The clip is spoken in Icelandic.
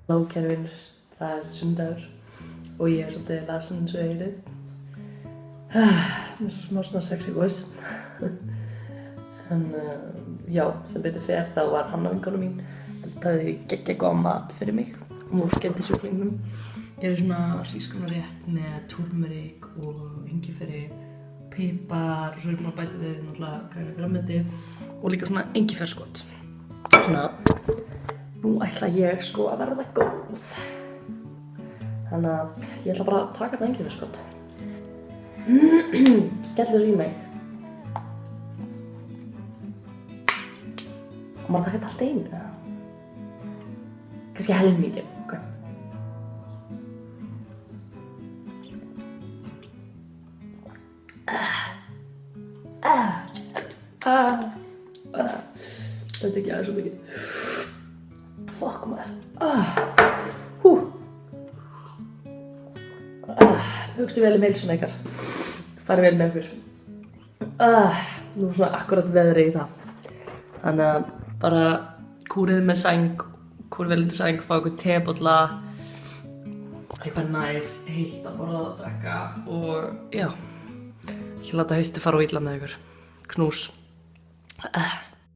Kæru vinur, það sunnudagur og ég svolítið lasin eins og heyrið. Með svo smá svona sexy voice. En já, sem betur fer þá var Hanna vinkona mín eldaði geggja góðan mat fyrir mig og vorkenndi sjúklingnum. Gerði svona hrísgrjónarétt með túrmerik og engiferri, pipar og svo búin að bæta við náttúrulega græna grænmeti og líka svona engiferskot. Þannig að nú ætla ég sko að verða góð. Þannig að ég ætla bara að taka þetta engiferskot. Skellir þessu í mig. Og maður taka þetta allt einu, eða? Kannski helminginn, ok? Þetta ekki aðeins svo mikið. Fuck maður. Hugstu vel heilsuna ykkar. Farið vel með ykkur. Nú er svona akkurat veðri í það. Þannig að bara kúrið með sæng, kúrið vel undir sæng, fá ykkur tebolla, eitthvað næs, heitt að borða og drekka og já, ekki láta haustið fara og illa með ykkur. Knús.